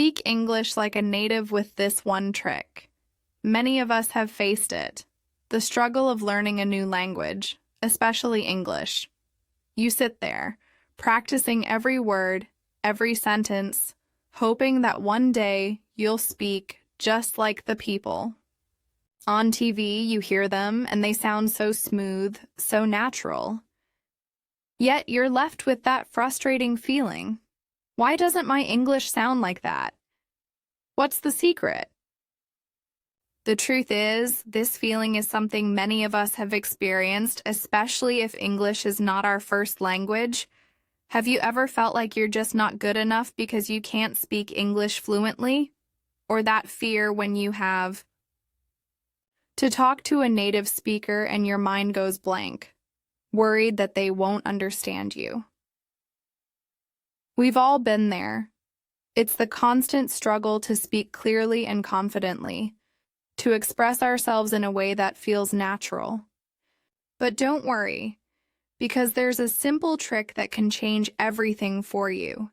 Speak English like a native with this one trick. Many of us have faced it. The struggle of learning a new language, especially English. You sit there, practicing every word, every sentence, hoping that one day you'll speak just like the people. On TV, you hear them, and they sound so smooth, so natural. Yet you're left with that frustrating feeling. Why doesn't my English sound like that? What's the secret? The truth is, this feeling is something many of us have experienced, especially if English is not our first language. Have you ever felt like you're just not good enough because you can't speak English fluently? Or that fear when you have to talk to a native speaker and your mind goes blank, worried that they won't understand you? We've all been there. It's the constant struggle to speak clearly and confidently, to express ourselves in a way that feels natural. But don't worry, because there's a simple trick that can change everything for you.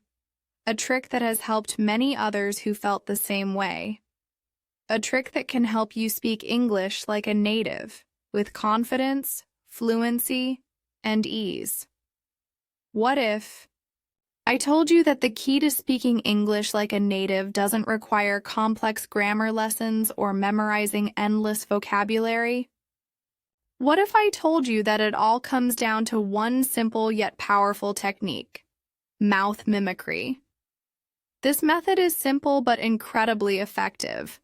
A trick that has helped many others who felt the same way. A trick that can help you speak English like a native, with confidence, fluency, and ease. What if I told you that the key to speaking English like a native doesn't require complex grammar lessons or memorizing endless vocabulary? What if I told you that it all comes down to one simple yet powerful technique: mouth mimicry? This method is simple but incredibly effective.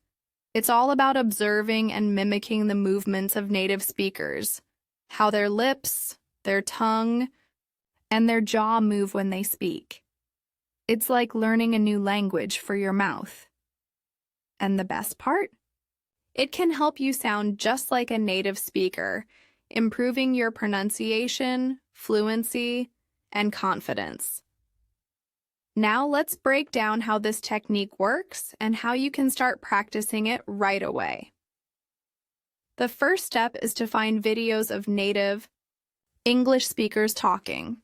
It's all about observing and mimicking the movements of native speakers, how their lips, their tongue, and their jaw move when they speak. It's like learning a new language for your mouth. And the best part? It can help you sound just like a native speaker, improving your pronunciation, fluency, and confidence. Now let's break down how this technique works and how you can start practicing it right away. The first step is to find videos of native English speakers talking.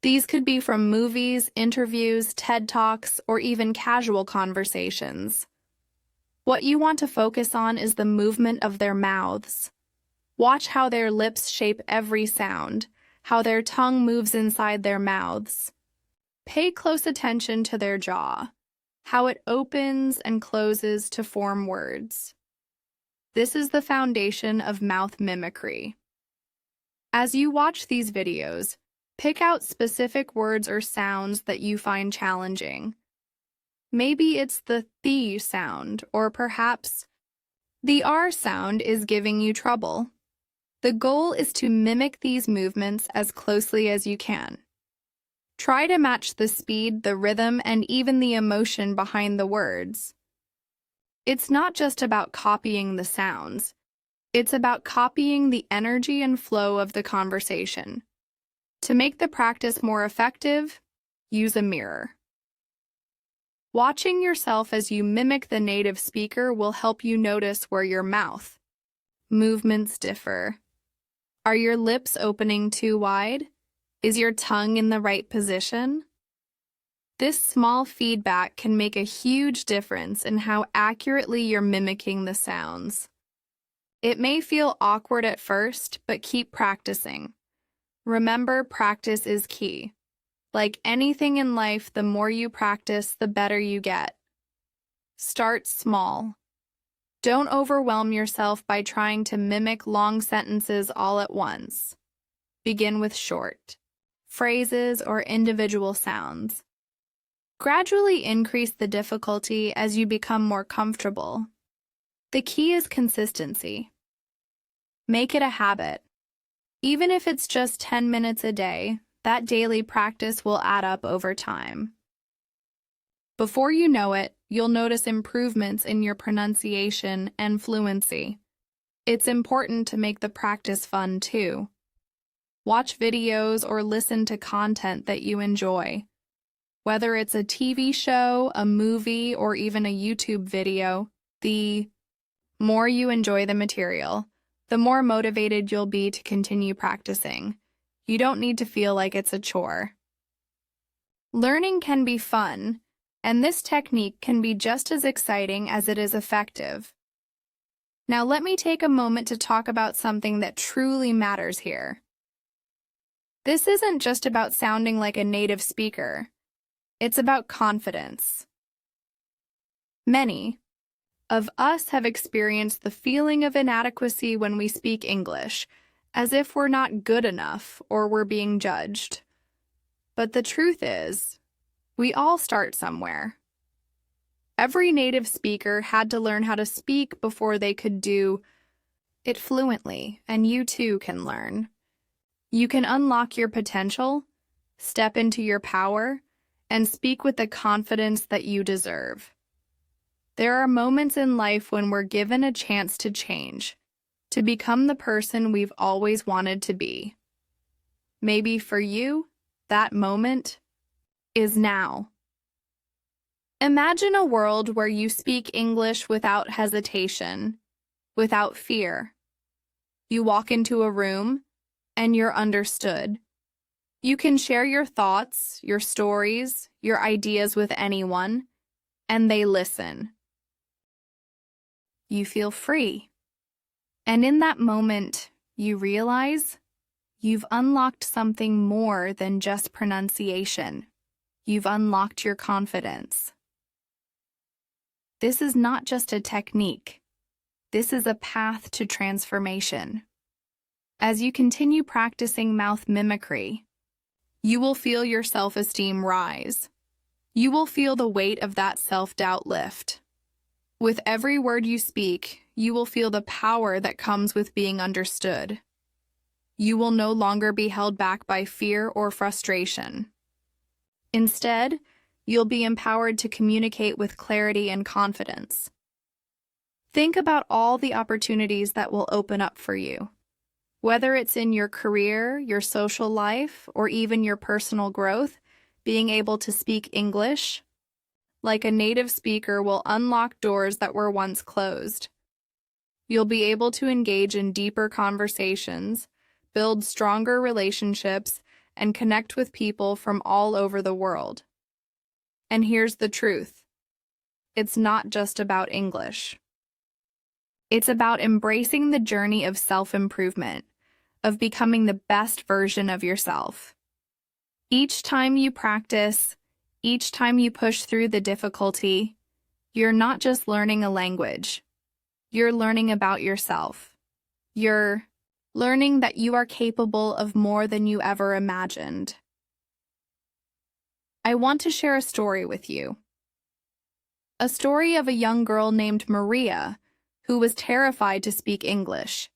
These could be from movies, interviews, TED Talks, or even casual conversations. What you want to focus on is the movement of their mouths. Watch how their lips shape every sound, how their tongue moves inside their mouths. Pay close attention to their jaw, how it opens and closes to form words. This is the foundation of mouth mimicry. As you watch these videos, pick out specific words or sounds that you find challenging. Maybe it's the th sound, or perhaps the r sound is giving you trouble. The goal is to mimic these movements as closely as you can. Try to match the speed, the rhythm, and even the emotion behind the words. It's not just about copying the sounds. It's about copying the energy and flow of the conversation. To make the practice more effective, use a mirror. Watching yourself as you mimic the native speaker will help you notice where your mouth movements differ. Are your lips opening too wide? Is your tongue in the right position? This small feedback can make a huge difference in how accurately you're mimicking the sounds. It may feel awkward at first, but keep practicing. Remember, practice is key. Like anything in life, the more you practice, the better you get. Start small. Don't overwhelm yourself by trying to mimic long sentences all at once. Begin with short phrases or individual sounds. Gradually increase the difficulty as you become more comfortable. The key is consistency. Make it a habit. Even if it's just 10 minutes a day, that daily practice will add up over time. Before you know it, you'll notice improvements in your pronunciation and fluency. It's important to make the practice fun too. Watch videos or listen to content that you enjoy. Whether it's a TV show, a movie, or even a YouTube video, the more you enjoy the material, the more motivated you'll be to continue practicing. You don't need to feel like it's a chore. Learning can be fun, And this technique can be just as exciting as it is effective. Now let me take a moment to talk about something that truly matters here. This isn't just about sounding like a native speaker. It's about confidence. Many of us have experienced the feeling of inadequacy when we speak English, as if we're not good enough or we're being judged. But the truth is, we all start somewhere. Every native speaker had to learn how to speak before they could do it fluently, and you too can learn. You can unlock your potential, step into your power, and speak with the confidence that you deserve. There are moments in life when we're given a chance to change, to become the person we've always wanted to be. Maybe for you, that moment is now. Imagine a world where you speak English without hesitation, without fear. You walk into a room, and you're understood. You can share your thoughts, your stories, your ideas with anyone, and they listen. You feel free. And in that moment, you realize you've unlocked something more than just pronunciation. You've unlocked your confidence. This is not just a technique. This is a path to transformation. As you continue practicing mouth mimicry, you will feel your self-esteem rise. You will feel the weight of that self-doubt lift. With every word you speak, you will feel the power that comes with being understood. You will no longer be held back by fear or frustration. Instead, you'll be empowered to communicate with clarity and confidence. Think about all the opportunities that will open up for you. Whether it's in your career, your social life, or even your personal growth, being able to speak English like a native speaker will unlock doors that were once closed. You'll be able to engage in deeper conversations, build stronger relationships, and connect with people from all over the world. And here's the truth. It's not just about English. It's about embracing the journey of self-improvement, of becoming the best version of yourself. Each time you practice, each time you push through the difficulty, you're not just learning a language. You're learning about yourself. You're learning that you are capable of more than you ever imagined. I want to share a story with you. A story of a young girl named Maria who was terrified to speak English.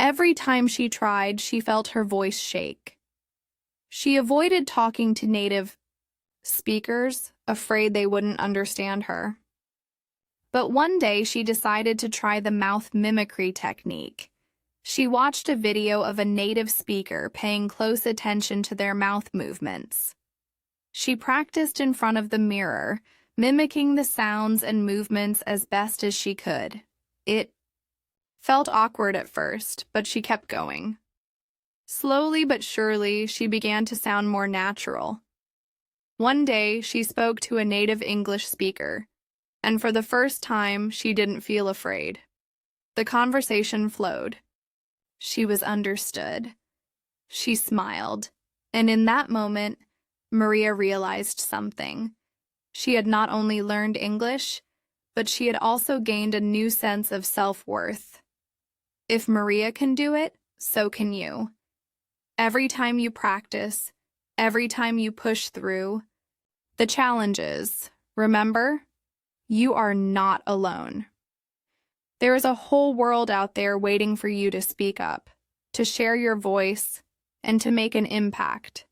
Every time she tried, she felt her voice shake. She avoided talking to native speakers, afraid they wouldn't understand her. But one day she decided to try the mouth mimicry technique. She watched a video of a native speaker paying close attention to their mouth movements. She practiced in front of the mirror, mimicking the sounds and movements as best as she could. It felt awkward at first, but she kept going. Slowly but surely, she began to sound more natural. One day, she spoke to a native English speaker, and for the first time, she didn't feel afraid. The conversation flowed. She was understood. She smiled, and in that moment, Maria realized something. She had not only learned English, but she had also gained a new sense of self-worth. If Maria can do it, so can you. Every time you practice, every time you push through the challenges, remember, you are not alone. There is a whole world out there waiting for you to speak up, to share your voice, and to make an impact.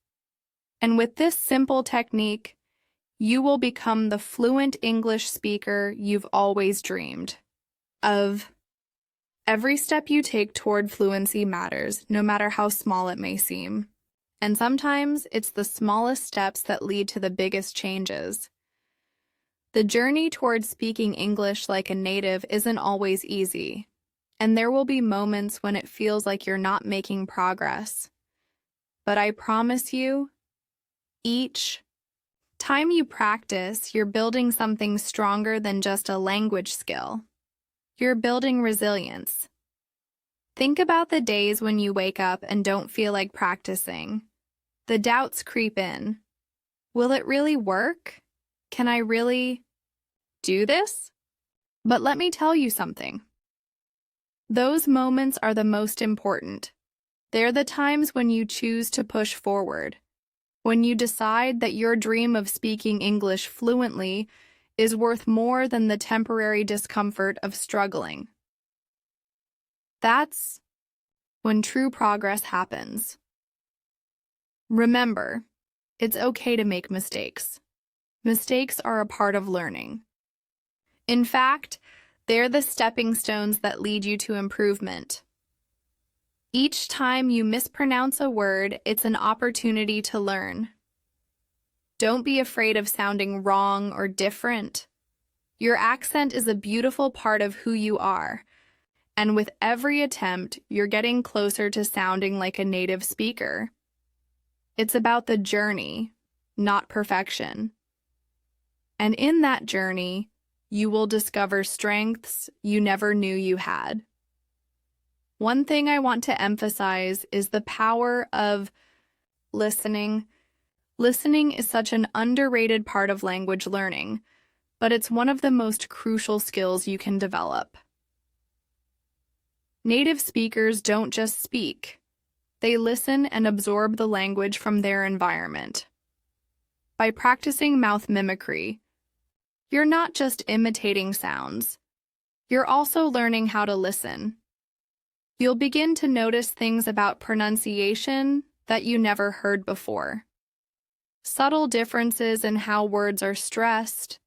And with this simple technique, you will become the fluent English speaker you've always dreamed of. Every step you take toward fluency matters, no matter how small it may seem. And sometimes it's the smallest steps that lead to the biggest changes. The journey toward speaking English like a native isn't always easy, and there will be moments when it feels like you're not making progress. But I promise you, each Time you practice, you're building something stronger than just a language skill. You're building resilience. Think about the days when you wake up and don't feel like practicing. The doubts creep in. Will it really work? Can I really do this? But let me tell you something. Those moments are the most important. They're the times when you choose to push forward, when you decide that your dream of speaking English fluently is worth more than the temporary discomfort of struggling. That's when true progress happens. Remember, it's okay to make mistakes. Mistakes are a part of learning. In fact, they're the stepping stones that lead you to improvement. Each time you mispronounce a word, it's an opportunity to learn. Don't be afraid of sounding wrong or different. Your accent is a beautiful part of who you are, and with every attempt, you're getting closer to sounding like a native speaker. It's about the journey, not perfection. And in that journey, you will discover strengths you never knew you had. One thing I want to emphasize is the power of listening. Listening is such an underrated part of language learning, but it's one of the most crucial skills you can develop. Native speakers don't just speak. They listen and absorb the language from their environment. By practicing mouth mimicry, you're not just imitating sounds. You're also learning how to listen. You'll begin to notice things about pronunciation that you never heard before. Subtle differences in how words are stressed,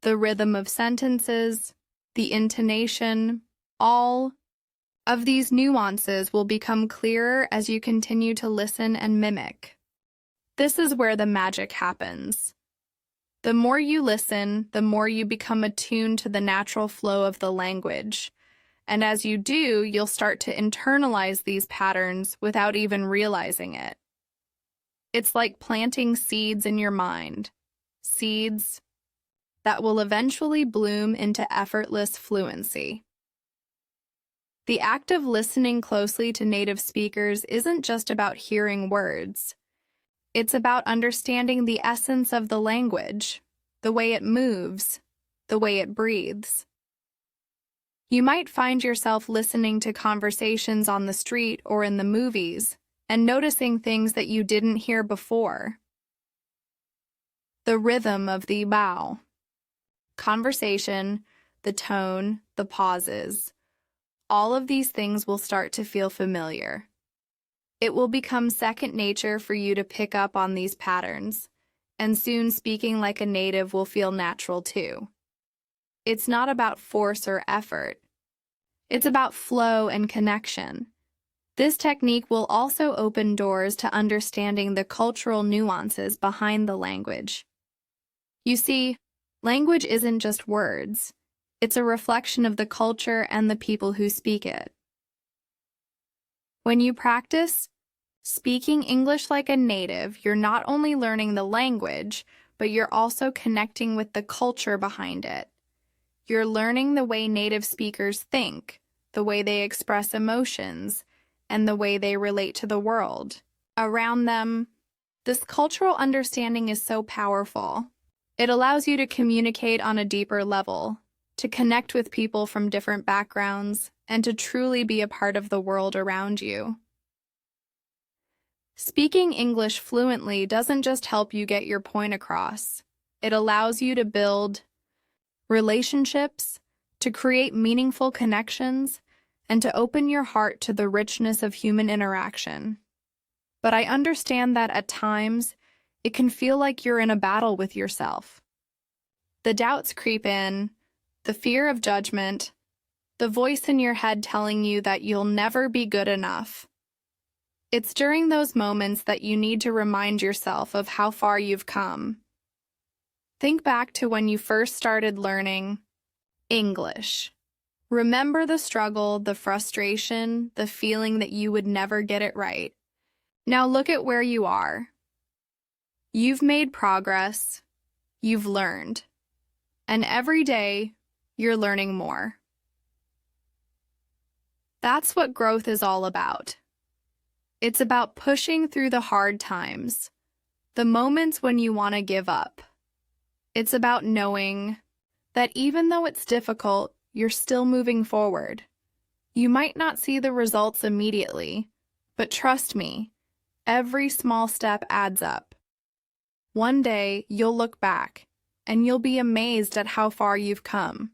the rhythm of sentences, the intonation, all of these nuances will become clearer as you continue to listen and mimic. This is where the magic happens. The more you listen, the more you become attuned to the natural flow of the language. And as you do, you'll start to internalize these patterns without even realizing it. It's like planting seeds in your mind, seeds that will eventually bloom into effortless fluency. The act of listening closely to native speakers isn't just about hearing words. It's about understanding the essence of the language, the way it moves, the way it breathes. You might find yourself listening to conversations on the street or in the movies and noticing things that you didn't hear before. The rhythm of the bow, conversation, the tone, the pauses. All of these things will start to feel familiar. It will become second nature for you to pick up on these patterns, and soon speaking like a native will feel natural too. It's not about force or effort. It's about flow and connection. This technique will also open doors to understanding the cultural nuances behind the language. You see, language isn't just words. It's a reflection of the culture and the people who speak it. When you practice speaking English like a native, you're not only learning the language, but you're also connecting with the culture behind it. You're learning the way native speakers think, the way they express emotions, and the way they relate to the world around them. This cultural understanding is so powerful. It allows you to communicate on a deeper level, to connect with people from different backgrounds, and to truly be a part of the world around you. Speaking English fluently doesn't just help you get your point across. It allows you to build relationships, to create meaningful connections, and to open your heart to the richness of human interaction. But I understand that at times, it can feel like you're in a battle with yourself. The doubts creep in, the fear of judgment, the voice in your head telling you that you'll never be good enough. It's during those moments that you need to remind yourself of how far you've come. Think back to when you first started learning English. Remember the struggle, the frustration, the feeling that you would never get it right. Now look at where you are. You've made progress. you've learned. And every day, you're learning more. That's what growth is all about. It's about pushing through the hard times, the moments when you want to give up. It's about knowing that even though it's difficult, you're still moving forward. You might not see the results immediately, but trust me, every small step adds up. One day, you'll look back, and you'll be amazed at how far you've come.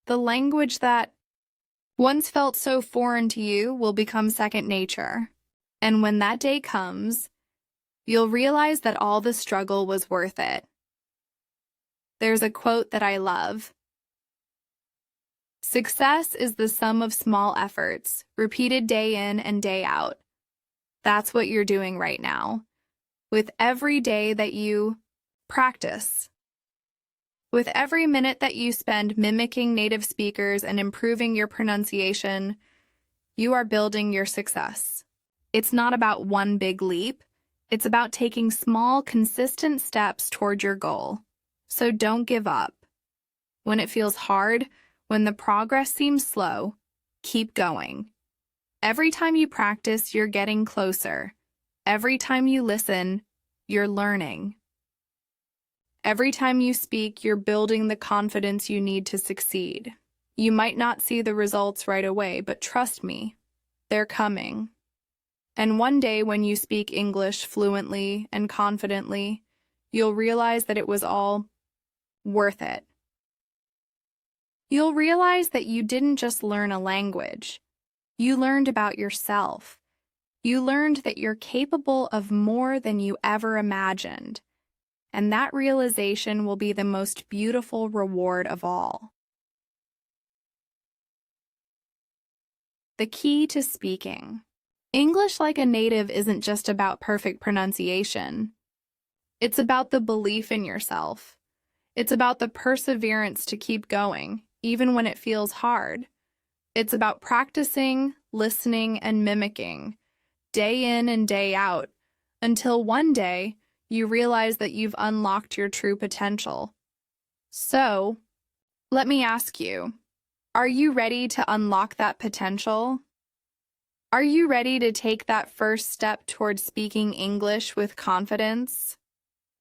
The language that once felt so foreign to you will become second nature. And when that day comes, you'll realize that all the struggle was worth it. There's a quote that I love. Success is the sum of small efforts, repeated day in and day out. That's what you're doing right now. With every day that you practice. With every minute that you spend mimicking native speakers and improving your pronunciation, you are building your success. It's not about one big leap. It's about taking small, consistent steps toward your goal. So don't give up. When it feels hard, when the progress seems slow, keep going. Every time you practice, you're getting closer. Every time you listen, you're learning. Every time you speak, you're building the confidence you need to succeed. You might not see the results right away, but trust me, they're coming. And one day when you speak English fluently and confidently, you'll realize that it was all worth it. You'll realize that you didn't just learn a language. You learned about yourself. You learned that you're capable of more than you ever imagined. And that realization will be the most beautiful reward of all. The key to speaking. English like a native isn't just about perfect pronunciation. It's about the belief in yourself. It's about the perseverance to keep going, even when it feels hard. It's about practicing, listening, and mimicking, day in and day out, until one day, you realize that you've unlocked your true potential. So, let me ask you, are you ready to unlock that potential? Are you ready to take that first step towards speaking English with confidence?